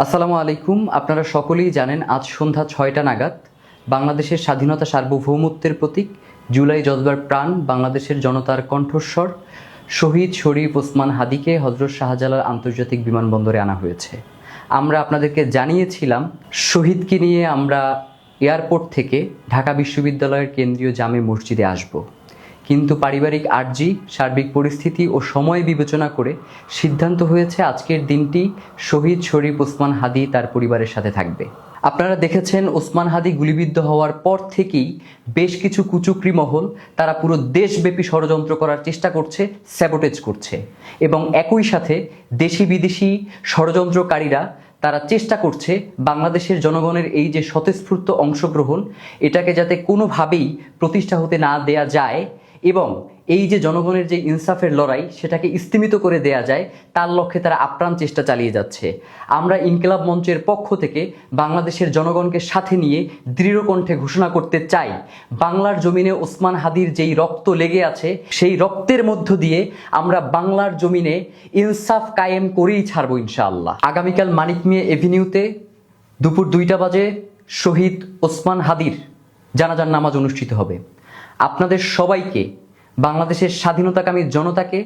আসসালামু আলাইকুম। আপনারা সকলেই জানেন আজ সন্ধ্যা ৬টা নাগাদ বাংলাদেশের স্বাধীনতা সার্বভৌমত্বের প্রতীক জুলাই জজবার প্রাণ বাংলাদেশের জনতার কণ্ঠস্বর শহীদ শরীফ ওসমান হাদিকে হজরত শাহজালাল আন্তর্জাতিক বিমানবন্দরে আনা হয়েছে। আমরা আপনাদেরকে জানিয়েছিলাম শহীদকে নিয়ে আমরা এয়ারপোর্ট থেকে ঢাকা বিশ্ববিদ্যালয়ের কেন্দ্রীয় জামে মসজিদে আসব, কিন্তু পারিবারিক আর্জি, সার্বিক পরিস্থিতি ও সময় বিবেচনা করে সিদ্ধান্ত হয়েছে আজকের দিনটি শহীদ শরীফ ওসমান হাদি তার পরিবারের সাথে থাকবে। আপনারা দেখেছেন ওসমান হাদি গুলিবিদ্ধ হওয়ার পর থেকেই বেশ কিছু কুচক্রী মহল তারা পুরো দেশব্যাপী ষড়যন্ত্র করার চেষ্টা করছে, স্যাবোটেজ করছে, এবং একই সাথে দেশি বিদেশি ষড়যন্ত্রকারীরা তারা চেষ্টা করছে বাংলাদেশের জনগণের এই যে স্বতঃস্ফূর্ত অংশগ্রহণ এটাকে যাতে কোনোভাবেই প্রতিষ্ঠা হতে না দেয়া যায় এবং এই যে জনগণের যে ইনসাফের লড়াই সেটাকে স্তিমিত করে দেয়া যায় তার লক্ষ্যে তারা আপ্রাণ চেষ্টা চালিয়ে যাচ্ছে। আমরা ইনকিলাব মঞ্চের পক্ষ থেকে বাংলাদেশের জনগণকে সাথে নিয়ে দৃঢ় কণ্ঠে ঘোষণা করতে চাই, বাংলার জমিনে ওসমান হাদির যেই রক্ত লেগে আছে সেই রক্তের মধ্য দিয়ে আমরা বাংলার জমিনে ইনসাফ কায়েম করেই ছাড়বো ইনশাআল্লাহ। আগামীকাল মানিক মিয়া এভিনিউতে দুপুর 2টা বাজে শহীদ ওসমান হাদির জানাজার নামাজ অনুষ্ঠিত হবে। আপনাদের সবাইকে, বাংলাদেশের স্বাধীনতাকামী জনতাকে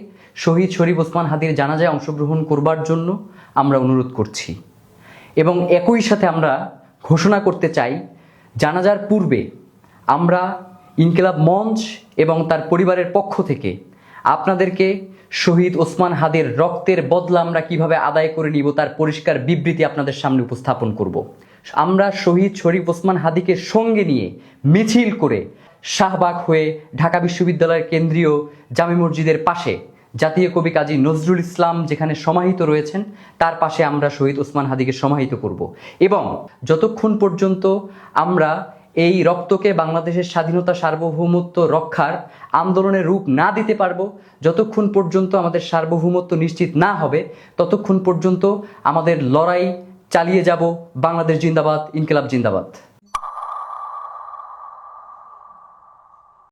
শহীদ শরীফ ওসমান হাদির জানাজায় অংশগ্রহণ করবার জন্য আমরা অনুরোধ করছি এবং একই সাথে আমরা ঘোষণা করতে চাই জানাজার পূর্বে আমরা ইনকিলাব মঞ্চ এবং তার পরিবারের পক্ষ থেকে আপনাদেরকে শহীদ ওসমান হাদির রক্তের বদলা আমরা কিভাবে আদায় করে নিব তার পরিষ্কার বিবৃতি আপনাদের সামনে উপস্থাপন করব। আমরা শহীদ শরীফ ওসমান হাদিকে সঙ্গে নিয়ে মিছিল করে শাহবাগ হয়ে ঢাকা বিশ্ববিদ্যালয়ের কেন্দ্রীয় জামে মসজিদের পাশে জাতীয় কবি কাজী নজরুল ইসলাম যেখানে সমাহিত রয়েছেন তার পাশে আমরা শহীদ ওসমান হাদিকে সমাহিত করব এবং যতক্ষণ পর্যন্ত আমরা এই রক্তকে বাংলাদেশের স্বাধীনতা সার্বভৌমত্ব রক্ষার আন্দোলনের রূপ না দিতে পারবো, যতক্ষণ পর্যন্ত আমাদের সার্বভৌমত্ব নিশ্চিত না হবে ততক্ষণ পর্যন্ত আমাদের লড়াই চালিয়ে যাব। বাংলাদেশ জিন্দাবাদ, ইনকিলাব জিন্দাবাদ।